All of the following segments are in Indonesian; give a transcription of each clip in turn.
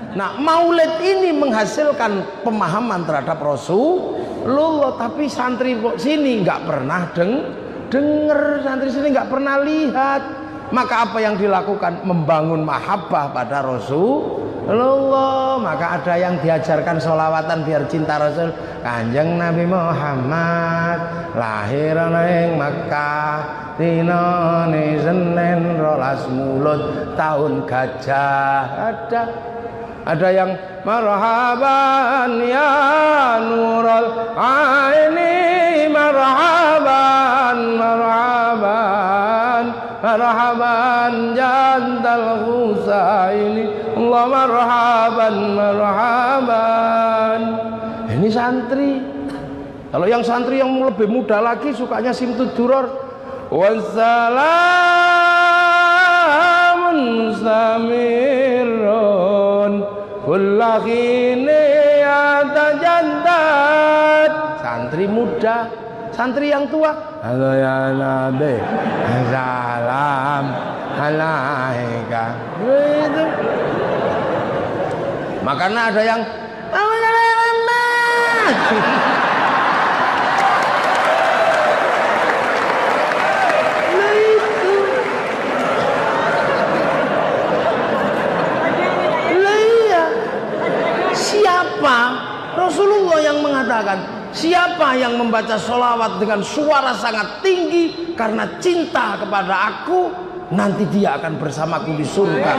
Nah, maulid ini menghasilkan pemahaman terhadap Rasulullah, tapi santri sini nggak pernah denger, santri sini nggak pernah lihat. Maka apa yang dilakukan? Membangun mahabbah pada Rasulullah. Maka ada yang diajarkan sholawatan biar cinta Rasul. Kanjeng Nabi Muhammad lahir ning Makkah dinane Senin 12 Mulud tahun gajah. Ada yang marhaban ya nurul aini, marhaban marhaban marhaban jantal Husaini, Allah marhaban marhaban. Ini santri. Kalau yang santri yang lebih muda lagi sukanya Simtud Duror. Wassalamun mustamirun kullakini atajandat. Santri muda, santri yang tua, halo ya Nabi, salam alaika. Itu. Makanya ada yang Rasulullah yang mengatakan, siapa yang membaca sholawat dengan suara sangat tinggi karena cinta kepada aku, nanti dia akan bersamaku di surga.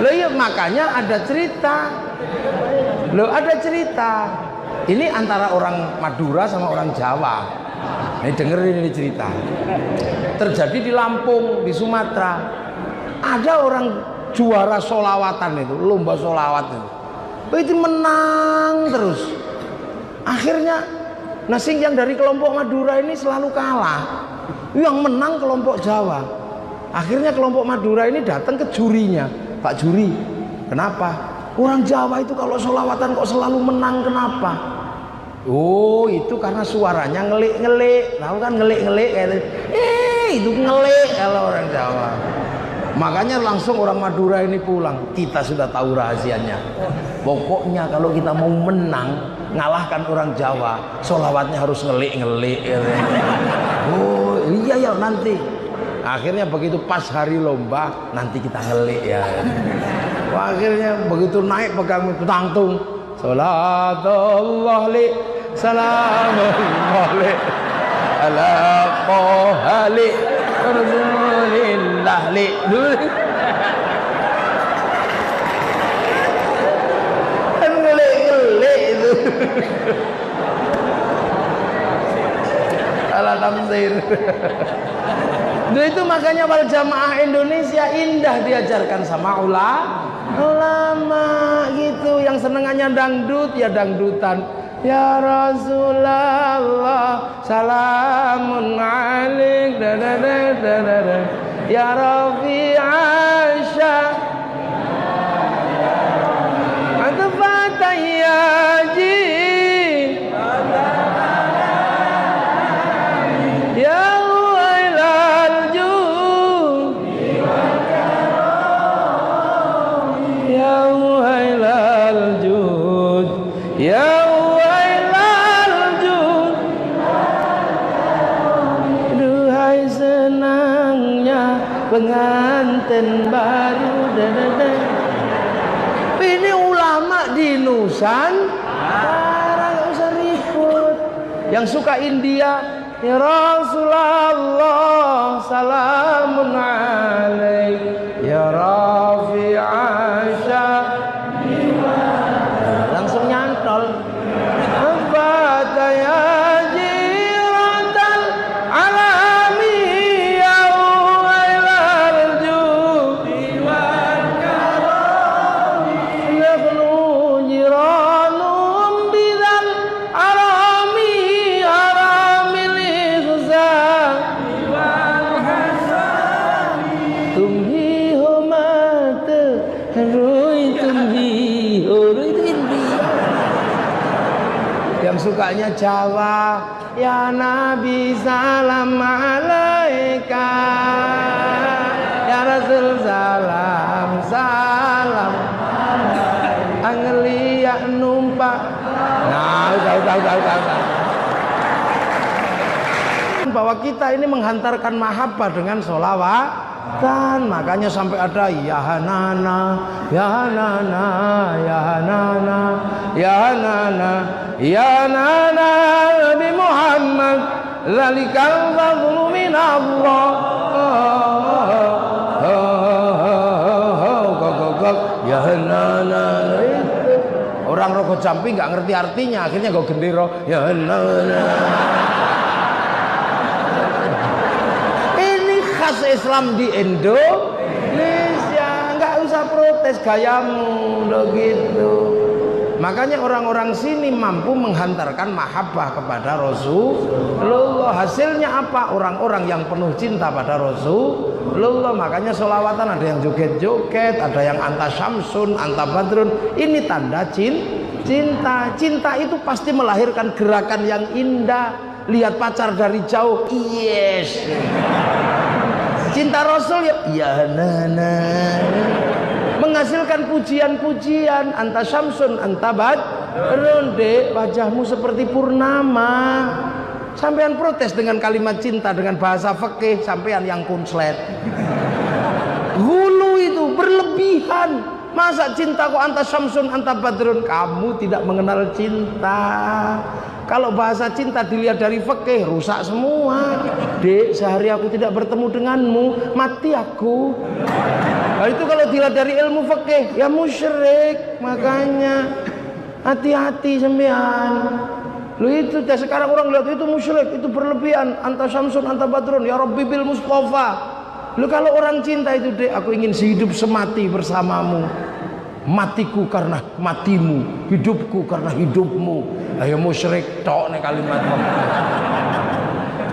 Loh ya, makanya ada cerita. Ini antara orang Madura sama orang Jawa. Ini dengerin ini cerita. Terjadi di Lampung, di Sumatera. Ada orang juara solawatan itu, lomba solawat itu menang terus. Akhirnya nasi yang dari kelompok Madura ini selalu kalah, yang menang kelompok Jawa. Akhirnya kelompok Madura ini datang ke jurinya, Pak Juri, kenapa orang Jawa itu kalau solawatan kok selalu menang, kenapa? Oh, itu karena suaranya ngelik-ngelik, tahu kan ngelik-ngelik kayak itu ngelik kalau orang Jawa. Makanya langsung orang Madura ini pulang. Kita sudah tahu rahasianya. Pokoknya kalau kita mau menang, ngalahkan orang Jawa, sholawatnya harus ngelik-ngelik. Oh iya ya nanti. Akhirnya begitu pas hari lomba, nanti kita ngelik ya. Wah, akhirnya begitu naik pegang tangtung. Salatullah li, salamullah li, ala qohali. Rasulillah li ngelik-ngelik itu ala tamsir. Itu makanya wal jamaah Indonesia indah diajarkan sama ulama gitu. Yang senengannya dangdut ya dangdutan. Ya Rasulullah salamun alaik ya Rafi Asya Atfatayyaji ya Wailal Jud ya Wailal Jud ya pengantin baru ini ulama di Nusantara, nggak usah ribut. Yang suka India ya Rasulullah salamun alaik ya Rafi Asya, langsung nyantol sukanya Jawa ya Nabi salam alaika ya Rasul salam udah. Bahwa kita ini menghantarkan mahabbah dengan sholawatan, makanya sampai ada ya hanana, ya hanana, ya hanana, ya hanana, ya hanana Nabi Muhammad, zalikal fadlu minallah. Ya hanana. Orang Rogo Jampi nggak ngerti artinya, akhirnya gue gendero ya hanana. Islam di Indonesia, nggak usah protes gayamu lo gitu. Makanya orang-orang sini mampu menghantarkan mahabbah kepada Rasulullah. Hasilnya apa? Orang-orang yang penuh cinta pada Rasulullah. Makanya sholawatan ada yang joget-joget, ada yang anta syamsun, anta badrun. Ini tanda cinta. Cinta itu pasti melahirkan gerakan yang indah. Lihat pacar dari jauh, yes. Cinta Rasul ya nana, menghasilkan pujian-pujian. Anta syamsun, anta badrun, dek, wajahmu seperti purnama. Sampean protes dengan kalimat cinta dengan bahasa fikih, sampean yang kunslet. Hulu itu berlebihan. Masa cinta kok anta syamsun, anta badrun? Kamu tidak mengenal cinta. Kalau bahasa cinta dilihat dari fikih, rusak semua. Dek, sehari aku tidak bertemu denganmu, mati aku. Nah itu kalau dilihat dari ilmu fikih, ya musyrik. Makanya hati-hati sembian. Lu itu sekarang orang lihat itu musyrik, itu berlebihan. Anta syamsun, anta badrun, ya Rabbi bil Mustafa. Lu kalau orang cinta itu, dek, aku ingin sehidup semati bersamamu. Matiku karena matimu, hidupku karena hidupmu. Ayo musyrik tok nih kalimat.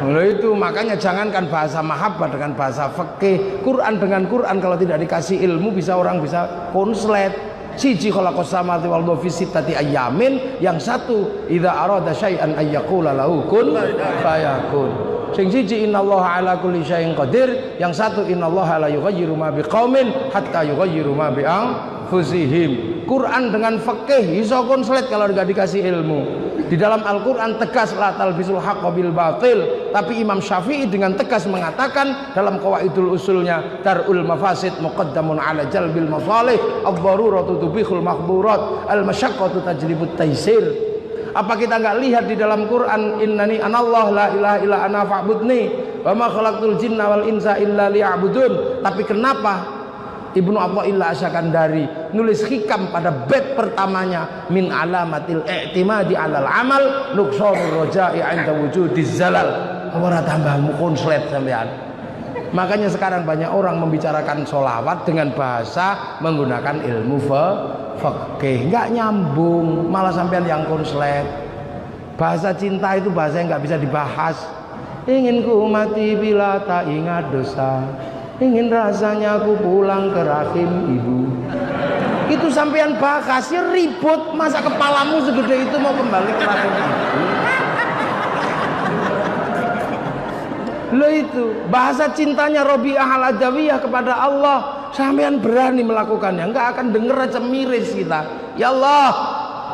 Nah itu makanya jangankan bahasa mahabbah dengan bahasa fikih, Quran dengan Quran kalau tidak dikasih ilmu orang bisa konslet. Siji khalaqas samawati wal arda fi sittati ayyamin, yang satu idza arada syai'an ayyaqula lahu kun fayakun. Sing siji innallaha ala kulli syai'in qadir, yang satu innallaha la yughayyiru ma biqaumin hatta yughayyiru ma bi anfusihim. Quran dengan fikih iso konslet kalau enggak dikasih ilmu. Di dalam Al-Quran tegas la talbisul haqqa bil batil, tapi Imam Syafi'i dengan tegas mengatakan dalam qawaidul usulnya darul mafasid muqaddamun ala jalbil masalih, ad-daruratu tubihul mahdhurat, al-masyaqqatu tajlibut taysir. Apa kita enggak lihat di dalam Quran innani anallah la ilaha illa ana fa'budni wa ma khalaqtul jinna wal insa illa liya'budun. Tapi kenapa Ibnu Athaillah Asyakandari nulis hikam pada bab pertamanya min alamatil i'timadi alal amal nuqsanur raja'i 'inda wujudiz zalal. Ora tambahmu konslet sampean. Makanya sekarang banyak orang membicarakan sholawat dengan bahasa menggunakan ilmu fikih, enggak nyambung, malah sampean yang konslet. Bahasa cinta itu bahasa yang enggak bisa dibahas. Ingin ku mati bila tak ingat dosa, ingin rasanya aku pulang ke rahim ibu. Itu sampean bahas ya ribut, masa kepalamu segede itu mau kembali ke rahim ibu? Lo itu bahasa cintanya Robi'ah al-Adawiyah kepada Allah, sampean berani melakukannya, enggak akan denger aja miris kita. Ya Allah,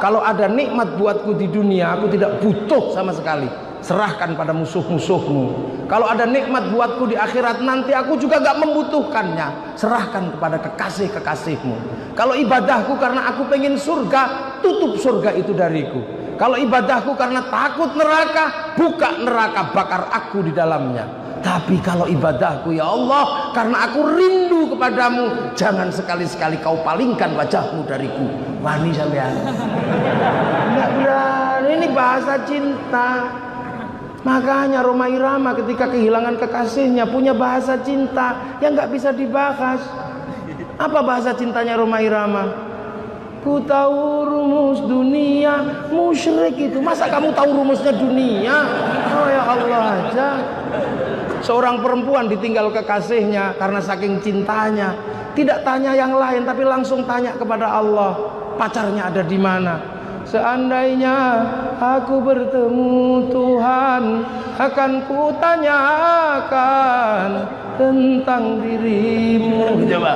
kalau ada nikmat buatku di dunia, aku tidak butuh sama sekali, serahkan pada musuh-musuhmu. Kalau ada nikmat buatku di akhirat nanti, aku juga gak membutuhkannya, serahkan kepada kekasih-kekasihmu. Kalau ibadahku karena aku pengen surga, tutup surga itu dariku. Kalau ibadahku karena takut neraka, buka neraka, bakar aku di dalamnya. Tapi kalau ibadahku ya Allah karena aku rindu kepadamu, jangan sekali-sekali kau palingkan wajahmu dariku. Wani sampean. Enggak berani, ini bahasa cinta. Makanya Rhoma Irama ketika kehilangan kekasihnya punya bahasa cinta yang nggak bisa dibahas. Apa bahasa cintanya Rhoma Irama? Ku tahu rumus dunia, musyrik itu. Masa kamu tahu rumusnya dunia? Oh ya Allah aja. Seorang perempuan ditinggal kekasihnya karena saking cintanya, tidak tanya yang lain tapi langsung tanya kepada Allah, pacarnya ada di mana? Seandainya aku bertemu Tuhan, akan kutanyakan tentang dirimu. Coba.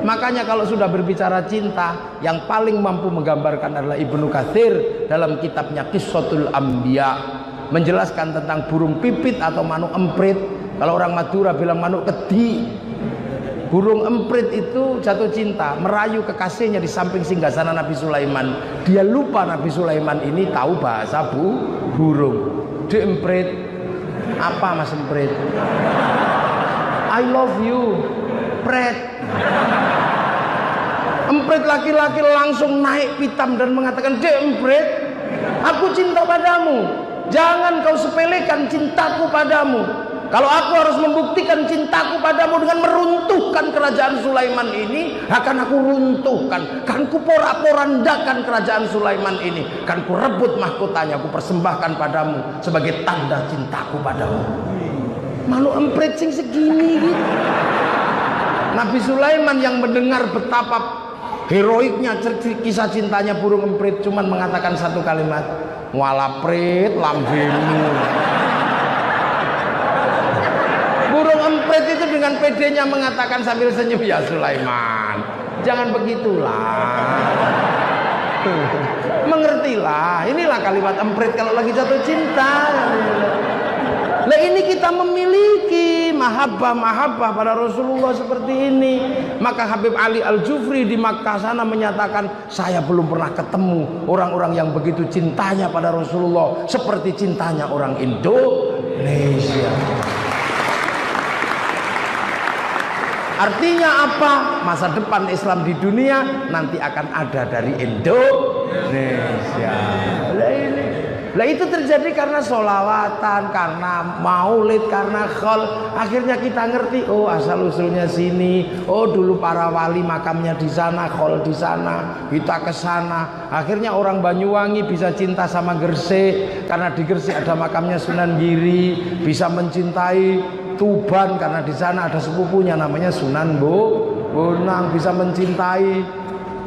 Makanya kalau sudah berbicara cinta, yang paling mampu menggambarkan adalah Ibnu Katsir dalam kitabnya Qissatul Anbiya, menjelaskan tentang burung pipit atau manuk emprit. Kalau orang Madura bilang manuk kedi. Burung emprit itu jatuh cinta, merayu kekasihnya di samping singgasana Nabi Sulaiman. Dia lupa Nabi Sulaiman ini tahu bahasa burung. Di emprit, apa mas emprit? I love you, pret. Emprit laki-laki langsung naik pitam dan mengatakan, Dek emprit, aku cinta padamu. Jangan kau sepelekan cintaku padamu. Kalau aku harus membuktikan cintaku padamu dengan meruntuhkan kerajaan Sulaiman ini, akan aku runtuhkan. Kan ku porak-porandakan kerajaan Sulaiman ini. Kan ku rebut mahkotanya, ku persembahkan padamu sebagai tanda cintaku padamu. Malu emprit sing segini gitu. Nabi Sulaiman yang mendengar betapa heroiknya kisah cintanya burung emprit cuman mengatakan satu kalimat, wala prit lambemu. Burung emprit itu dengan pedenya mengatakan sambil senyum, ya Sulaiman, jangan begitulah. Mengertilah, inilah kalimat emprit kalau lagi jatuh cinta. Nah ini kita memiliki mahabbah pada Rasulullah seperti ini. Maka Habib Ali Al-Jufri di Makkah sana menyatakan, saya belum pernah ketemu orang-orang yang begitu cintanya pada Rasulullah seperti cintanya orang Indonesia. Artinya apa? Masa depan Islam di dunia nanti akan ada dari Indonesia. Lah itu terjadi karena sholawatan, karena maulid, karena khol. Akhirnya kita ngerti, oh asal usulnya sini. Oh dulu para wali makamnya di sana, khol di sana. Kita ke sana. Akhirnya orang Banyuwangi bisa cinta sama Gresik karena di Gresik ada makamnya Sunan Giri. Bisa mencintai Tuban karena di sana ada sepupunya namanya Sunan Bonang. Bisa mencintai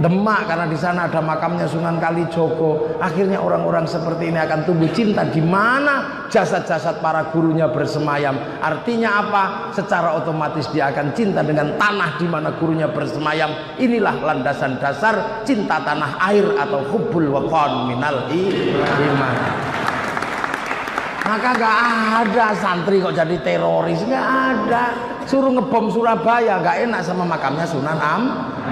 Demak karena di sana ada makamnya Sunan Kalijogo. Akhirnya orang-orang seperti ini akan tumbuh cinta di mana jasad-jasad para gurunya bersemayam. Artinya apa? Secara otomatis dia akan cinta dengan tanah di mana gurunya bersemayam. Inilah landasan dasar cinta tanah air atau hubbul waqan minal iman. Maka gak ada santri kok jadi teroris, gak ada. Suruh ngebom Surabaya, gak enak sama makamnya Sunan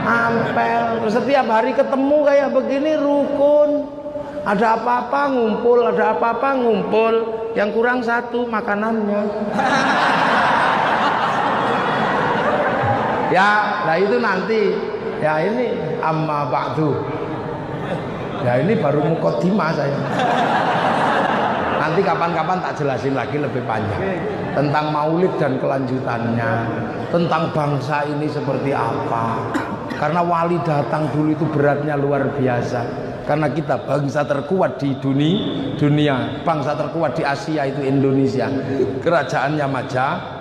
Ampel. Terus setiap hari ketemu kayak begini rukun. Ada apa-apa ngumpul, ada apa-apa ngumpul. Yang kurang satu makanannya. Ya, nah itu nanti. Ya ini amma ba'du. Ya ini baru muqaddimah saya. Nanti kapan-kapan tak jelasin lagi lebih panjang tentang maulid dan kelanjutannya, tentang bangsa ini seperti apa. Karena wali datang dulu itu beratnya luar biasa. Karena kita bangsa terkuat di dunia, bangsa terkuat di Asia itu Indonesia. Kerajaannya Majapahit.